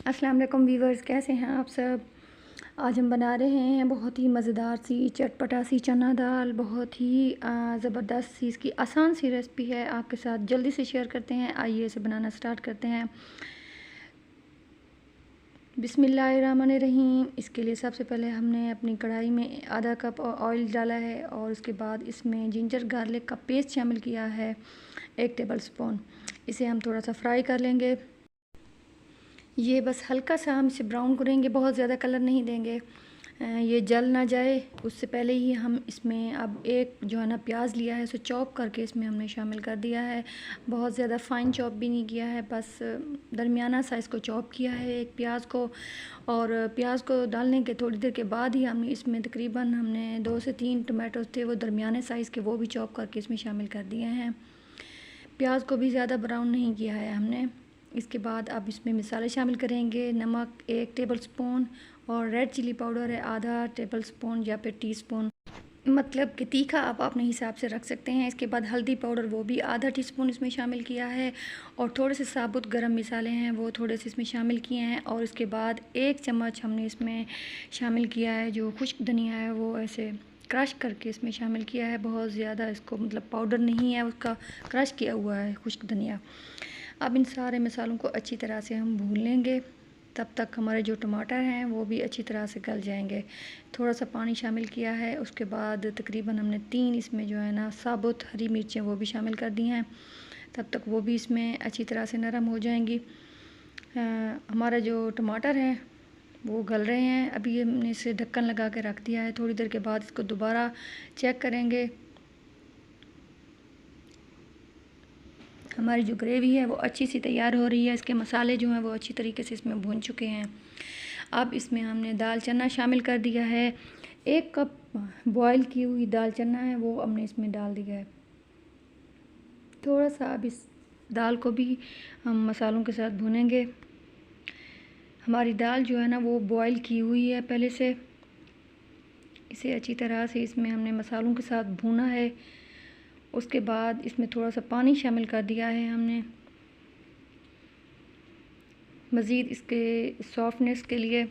अस्सलाम वालेकुम वीवर्स, कैसे हैं आप सब। आज हम बना रहे हैं बहुत ही मज़ेदार सी चटपटा सी चना दाल। बहुत ही ज़बरदस्त सी इसकी आसान सी रेसिपी है, आपके साथ जल्दी से शेयर करते हैं। आइए इसे बनाना स्टार्ट करते हैं। बिस्मिल्लाहिर्रहमानिर्रहीम। इसके लिए सबसे पहले हमने अपनी कढ़ाई में आधा कप ऑयल डाला है और उसके बाद इसमें जिंजर गार्लिक का पेस्ट शामिल किया है 1 टेबल स्पून। इसे हम थोड़ा सा फ्राई कर लेंगे। ये बस हल्का सा हम इसे ब्राउन करेंगे, बहुत ज़्यादा कलर नहीं देंगे, ये जल ना जाए उससे पहले ही हम इसमें अब एक जो है ना प्याज लिया है, उसे चॉप करके इसमें हमने शामिल कर दिया है। बहुत ज़्यादा फ़ाइन चॉप भी नहीं किया है, बस दरमियाना साइज़ को चॉप किया है एक प्याज को। और प्याज को डालने के थोड़ी देर के बाद ही हमने इसमें तकरीबन 2 से 3 टमाटो थे, वो दरमियाने साइज़ के, वो भी चॉप करके इसमें शामिल कर दिए हैं। प्याज को भी ज़्यादा ब्राउन नहीं किया है हमने। इसके बाद अब इसमें मसाले शामिल करेंगे। नमक 1 टेबल स्पून और रेड चिली पाउडर है आधा टेबल स्पून या फिर टीस्पून, मतलब कि तीखा आप अपने हिसाब से रख सकते हैं। इसके बाद हल्दी पाउडर, वो भी आधा टीस्पून इसमें शामिल किया है। और थोड़े से साबुत गरम मसाले हैं, वो थोड़े से इसमें शामिल किए हैं। और इसके बाद 1 चम्मच हमने इसमें शामिल किया है जो खुश्क धनिया है, वो ऐसे क्रश करके इसमें शामिल किया है। बहुत ज़्यादा इसको मतलब पाउडर नहीं है, उसका क्रश किया हुआ है खुश्क धनिया। अब इन सारे मसालों को अच्छी तरह से हम भून लेंगे, तब तक हमारे जो टमाटर हैं वो भी अच्छी तरह से गल जाएंगे। थोड़ा सा पानी शामिल किया है। उसके बाद तकरीबन हमने 3 इसमें जो है ना साबुत हरी मिर्चें वो भी शामिल कर दी हैं, तब तक वो भी इसमें अच्छी तरह से नरम हो जाएंगी। हमारा जो टमाटर हैं वो गल रहे हैं। अभी हमने इसे ढक्कन लगा के रख दिया है। थोड़ी देर के बाद इसको दोबारा चेक करेंगे। हमारी जो ग्रेवी है वो अच्छी सी तैयार हो रही है। इसके मसाले जो हैं वो अच्छी तरीके से इसमें भून चुके हैं। अब इसमें हमने दाल चना शामिल कर दिया है। 1 कप बॉयल की हुई दाल चना है, वो हमने इसमें डाल दिया है। थोड़ा सा अब इस दाल को भी हम मसालों के साथ भूनेंगे। हमारी दाल जो है ना वो बॉयल की हुई है पहले से। इसे अच्छी तरह से इसमें हमने मसालों के साथ भूना है। उसके बाद इसमें थोड़ा सा पानी शामिल कर दिया है हमने मज़ीद इसके सॉफ्टनेस के लिए,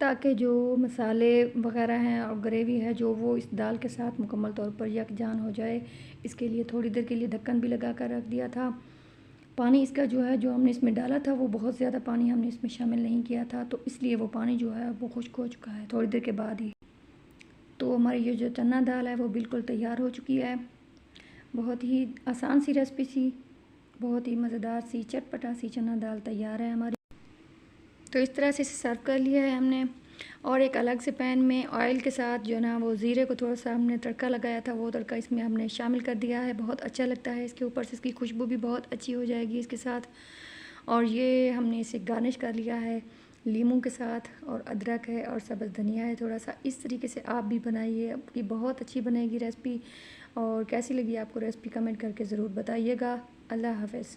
ताकि जो मसाले वग़ैरह हैं और ग्रेवी है जो वो इस दाल के साथ मुकम्मल तौर पर यकजान हो जाए। इसके लिए थोड़ी देर के लिए ढक्कन भी लगा कर रख दिया था। पानी इसका जो है जो हमने इसमें डाला था वो बहुत ज़्यादा पानी हमने इसमें शामिल नहीं किया था, तो इसलिए वो पानी जो है वो खुश्क हो चुका है थोड़ी देर के बाद ही। तो हमारी ये जो चना दाल है वो बिल्कुल तैयार हो चुकी है। बहुत ही आसान सी रेसिपी सी, बहुत ही मज़ेदार सी चटपटा सी चना दाल तैयार है हमारी। तो इस तरह से इसे सर्व कर लिया है हमने। और एक अलग से पैन में ऑयल के साथ जो ना वो ज़ीरे को थोड़ा सा हमने तड़का लगाया था, वो तड़का इसमें हमने शामिल कर दिया है। बहुत अच्छा लगता है, इसके ऊपर से इसकी खुशबू भी बहुत अच्छी हो जाएगी इसके साथ। और ये हमने इसे गार्निश कर लिया है लीमू के साथ, और अदरक है और सब्ज़ धनिया है थोड़ा सा। इस तरीके से आप भी बनाइए, आपकी बहुत अच्छी बनेगी रेसिपी। और कैसी लगी आपको रेसिपी कमेंट करके ज़रूर बताइएगा। अल्लाह हाफ़िज़।